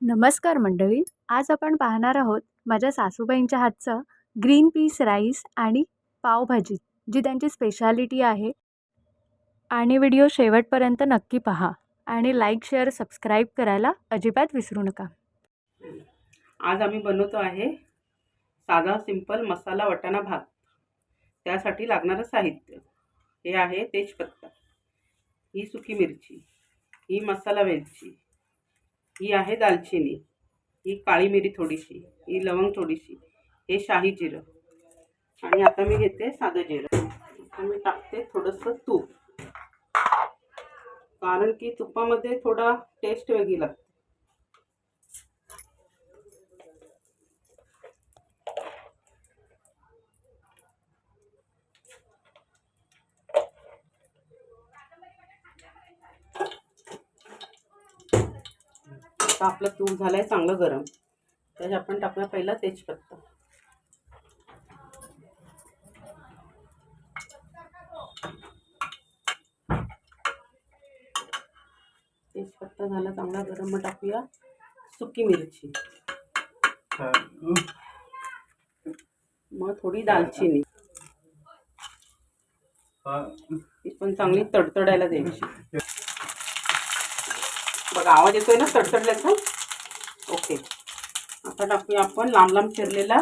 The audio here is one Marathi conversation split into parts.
नमस्कार मंडळी. आज आपण पाहणार आहोत माझ्या सासूबाईंच्या हातचं ग्रीन पीस राईस आणि पावभाजी, जी त्यांची स्पेशालिटी आहे. आणि व्हिडिओ शेवटपर्यंत नक्की पहा आणि लाईक, शेअर, सबस्क्राईब करायला अजिबात विसरू नका. आज आम्ही बनवतो आहे साधा सिंपल मसाला वाटाणा भात. त्यासाठी लागणारं साहित्य हे आहे: तेजपत्ता, ही सुकी मिरची, ही मसाला वेलची, ही आहे दालचिनी, ही काळी मिरी थोडीशी, ही लवंग थोडीशी, हे शाही जिरं. आणि आता मी घेते साधं जिरं. आता मी टाकते थोडंसं तूप, कारण की तुपामध्ये थोडा टेस्ट वेगळी लागते. आता आपलं तूप झालंय चांगलं गरम. त्यात आपण टाकूया पहिला तेजपत्ता. तेजपत्ता झाला चांगला गरम, मग टाकूया सुकी मिरची, मग थोडी दालचिनी, ती पण चांगली तडतडायला द्यायची. बघा आवाज येतोय ना तडतडल्याचा. ओके. आता टाकूया आपण लांब लांब चिरलेला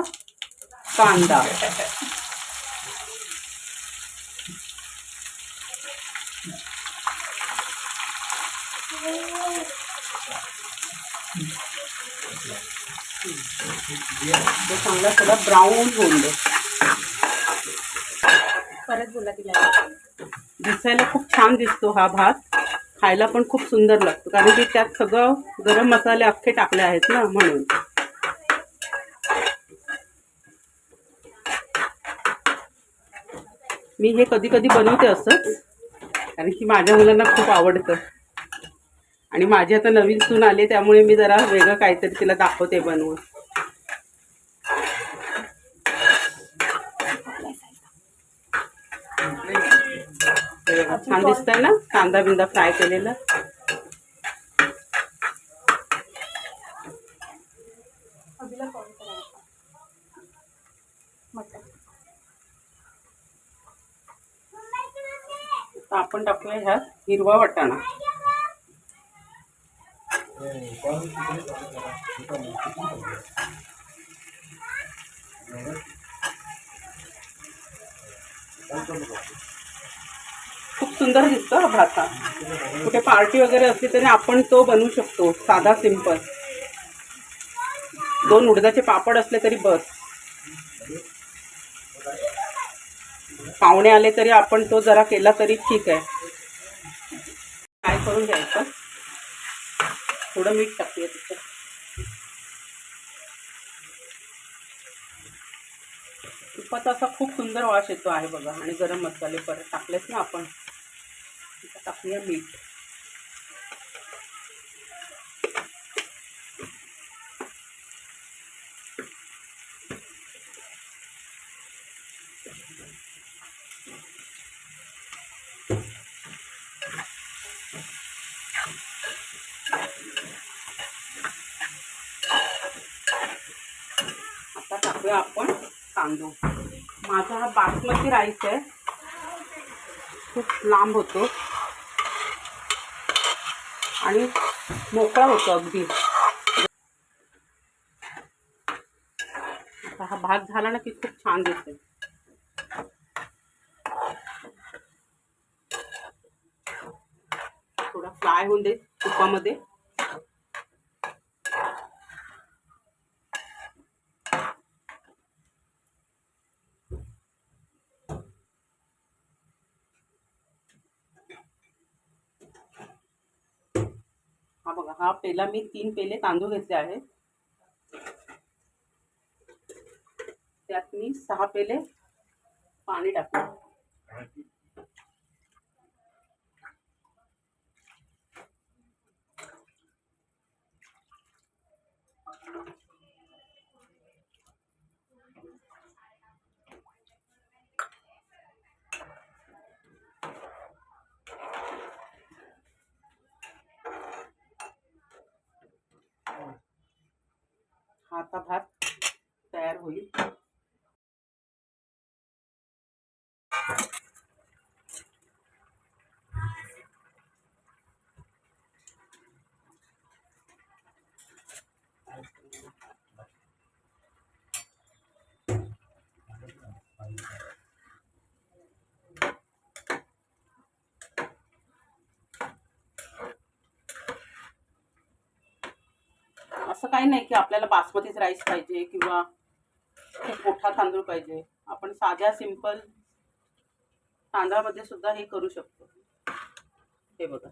कांदा, तो चांगला थोडा ब्राऊन होऊन दे. परत बोला तिला. दिसायला खूप छान दिसतो हा भात, खायला पण खूप सुंदर लागतो, कारण की त्यात सगळं गरम मसाले अख्खे टाकले आहेत ना, म्हणून. मी हे कधी कधी बनवते असंच, कारण की माझ्या मुलांना खूप आवडतं. आणि माझी आता नवीन सून आले, त्यामुळे मी जरा वेगळं काहीतरी तिला दाखवते बनवून. छान दिसतंय ना कांदा बिंदा फ्राय केलेला. आता आपण टाकूया ह्यात हिरवा वाटाणा. खूप सुंदर दिसतो हा भात. कुठे पार्टी वगैरे असली तरी आपण तो बनवू शकतो, साधा सिंपल. 2 उडदाचे पापड असले तरी बस. पाहुणे आले तरी आपण तो जरा केला तरी ठीक आहे. काय करून घ्यायचं, थोडं मीठ टाकूया त्याच्यात. तुपाचा असा खूप सुंदर वास येतो आहे बघा. आणि गरम मसाले परत टाकलेत ना आपण. टाकूया मीठ. आता टाकूया आपण तांदूळ. माझा हा बासमती राईस आहे, खूप लांब होतो आणि मोकळा होतो अगदी. आता हा भात झाला ना की खूप छान दिसते. थोडा फ्राय होऊन दे तुपामध्ये. हा बघा, हा पेला मी 3 पेले तांदूळ घेतले आहेत. त्यात मी 6 पेले पाणी टाकले. हा आता भात तयार होईल. असं काही नाही की आपल्याला बासमतीच राईस पाहिजे किंवा खूप मोठा तांदूळ पाहिजे. आपण साध्या सिंपल तांदळामध्ये सुद्धा हे करू शकतो. हे बघा,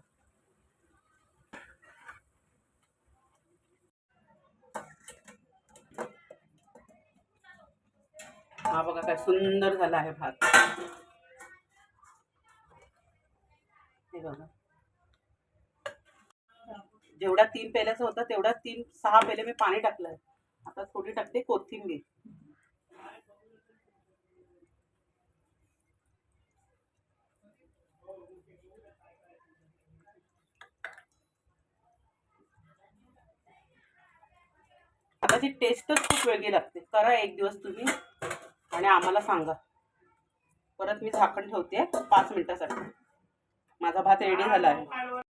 हा बघा काय सुंदर झाला आहे भात. हे बघा, जेवढा 3 पेल्याचा होता तेवढा 6 पेले मी पाणी टाकलंय. आता थोडी टाकते कोथिंबीर. आता ती टेस्टच खूप वेगळी लागते. करा एक दिवस तुम्ही आणि आम्हाला सांगा. परत मी झाकण ठेवते 5 मिनिटासाठी. माझा भात रेडी झाला आहे.